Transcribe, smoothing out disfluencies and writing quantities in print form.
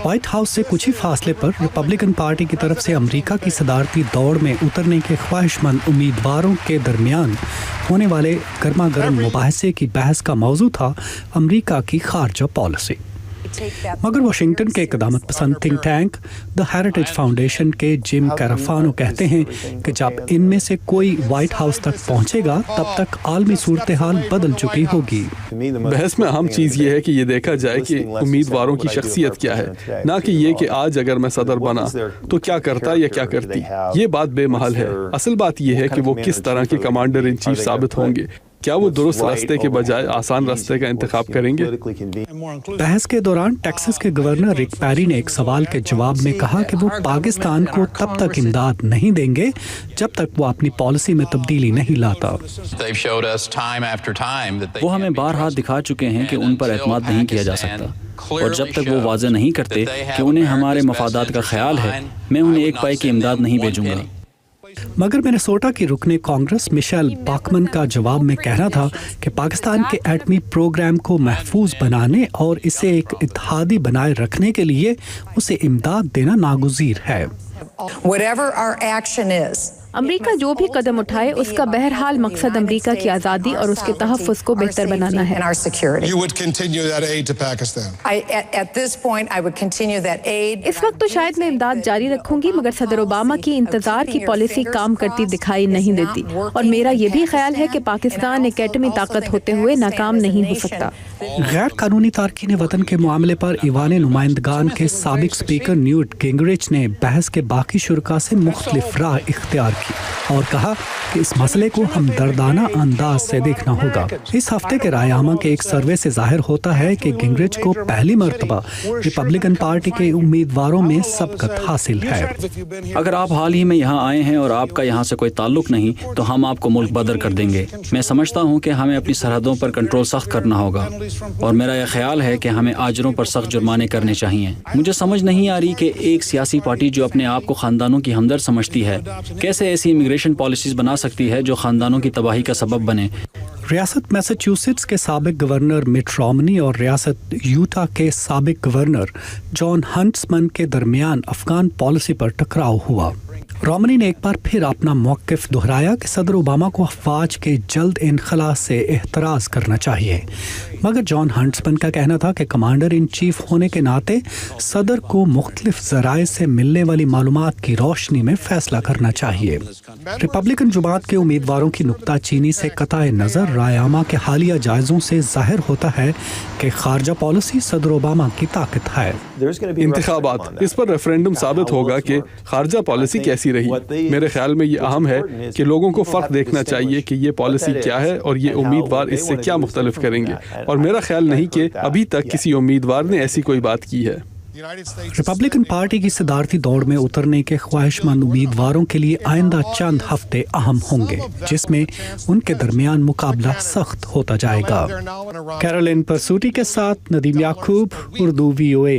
White house سے کچھ ہی فاصلے پر ریپبلکن پارٹی کی طرف سے امریکہ کی صدارتی دوڑ میں اترنے کے خواہش مند امیدواروں کے درمیان ہونے والے گرما گرم مباحثے کی بحث کا موضوع تھا امریکہ کی خارجہ پالیسی، مگر واشنگٹن کے اقدامت پسند تھنک ٹینک دی ہیریٹیج فاؤنڈیشن کے جم کیرافانو کہتے ہیں کہ جب ان میں سے کوئی وائٹ ہاؤس تک پہنچے گا تب تک عالمی صورتحال بدل چکی ہوگی۔ بحث میں اہم چیز یہ ہے کہ یہ دیکھا جائے کہ امیدواروں کی شخصیت کیا ہے، نہ کہ یہ کہ آج اگر میں صدر بنا تو کیا کرتا یا کیا کرتی۔ یہ بات بے محل ہے، اصل بات یہ ہے کہ وہ کس طرح کے کمانڈر ان چیف ثابت ہوں گے۔ کیا وہ درست راستے کے بجائے آسان راستے کا انتخاب کریں گے؟ بحث کے دوران ٹیکساس کے گورنر رک پیری نے ایک سوال کے جواب میں کہا کہ وہ پاکستان کو تب تک امداد نہیں دیں گے جب تک وہ اپنی پالیسی میں تبدیلی نہیں لاتا۔ وہ ہمیں بارہا دکھا چکے ہیں کہ ان پر اعتماد نہیں کیا جا سکتا، اور جب تک وہ واضح نہیں کرتے کہ انہیں ہمارے مفادات کا خیال ہے، میں انہیں ایک پائی کی امداد نہیں بھیجوں گا۔ مگر منیسوٹا کی رکن کانگریس مشیل باکمن کا جواب میں کہنا تھا کہ پاکستان کے ایٹمی پروگرام کو محفوظ بنانے اور اسے ایک اتحادی بنائے رکھنے کے لیے اسے امداد دینا ناگزیر ہے۔ امریکہ جو بھی قدم اٹھائے اس کا بہرحال مقصد امریکہ کی آزادی اور اس کے تحفظ کو بہتر بنانا ہے۔ اس وقت تو شاید میں امداد جاری رکھوں گی، مگر صدر اوباما کی انتظار کی پالیسی کام کرتی دکھائی نہیں دیتی، اور میرا یہ بھی خیال ہے کہ پاکستان ایک ایٹمی طاقت ہوتے ہوئے ناکام نہیں ہو سکتا۔ غیر قانونی تارکین وطن کے معاملے پر ایوان نمائندگان کے سابق اسپیکر نیوٹ گنگریچ نے بحث کے باقی شرکاء سے مختلف راہ اختیار کی اور کہا کہ اس مسئلے کو ہمدردانہ انداز سے دیکھنا ہوگا۔ اس ہفتے کے رائے عامہ کے ایک سروے سے ظاہر ہوتا ہے کہ گنگریچ کو پہلی مرتبہ ریپبلکن پارٹی کے امیدواروں میں سبقت حاصل ہے۔ اگر آپ حال ہی میں یہاں آئے ہیں اور آپ کا یہاں سے کوئی تعلق نہیں تو ہم آپ کو ملک بدر کر دیں گے۔ میں سمجھتا ہوں کہ ہمیں اپنی سرحدوں پر کنٹرول سخت کرنا ہوگا، اور میرا یہ خیال ہے کہ ہمیں آجروں پر سخت جرمانے کرنے چاہیے۔ مجھے سمجھ نہیں آ رہی کہ ایک سیاسی پارٹی جو اپنے آپ کو خاندانوں کی ہمدرد سمجھتی ہے کیسے ایسی امیگریشن پالیسیز بنا سکتی ہے جو خاندانوں کی تباہی کا سبب بنے۔ ریاست میساچیوسیٹس کے سابق گورنر مٹ رومنی اور ریاست یوٹا کے سابق گورنر جان ہنٹسمن کے درمیان افغان پالیسی پر ٹکراؤ ہوا۔ رومنی نے ایک بار پھر اپنا موقف دہرایا کہ صدر اوباما کو افواج کے جلد انخلاء سے احتراز کرنا چاہیے، مگر جان ہنٹسمن کا کہنا تھا کہ کمانڈر ان چیف ہونے کے ناطے صدر کو مختلف ذرائع سے ملنے والی معلومات کی روشنی میں فیصلہ کرنا چاہیے۔ ریپبلکن جماعت کے امیدواروں کی نکتہ چینی سے قطع نظر رائے عامہ کے حالیہ جائزوں سے ظاہر ہوتا ہے کہ خارجہ پالیسی صدر اوباما کی طاقت ہے۔ انتخابات اس پر ریفرینڈم ثابت ہوگا کہ خارجہ پالیسی کیسی رہی۔ میرے خیال میں یہ اہم ہے کہ لوگوں کو فرق دیکھنا چاہیے کہ یہ پالیسی کیا ہے اور یہ امیدوار اس سے کیا مختلف کریں گے، اور میرا خیال نہیں کہ ابھی تک کسی امیدوار نے ایسی کوئی بات کی ہے۔ ریپبلکن پارٹی کی صدارتی دوڑ میں اترنے کے خواہش مند امیدواروں کے لیے آئندہ چند ہفتے اہم ہوں گے، جس میں ان کے درمیان مقابلہ سخت ہوتا جائے گا۔ کیرولین پرسوٹی کے ساتھ ندیم یعقوب، اردو VOA۔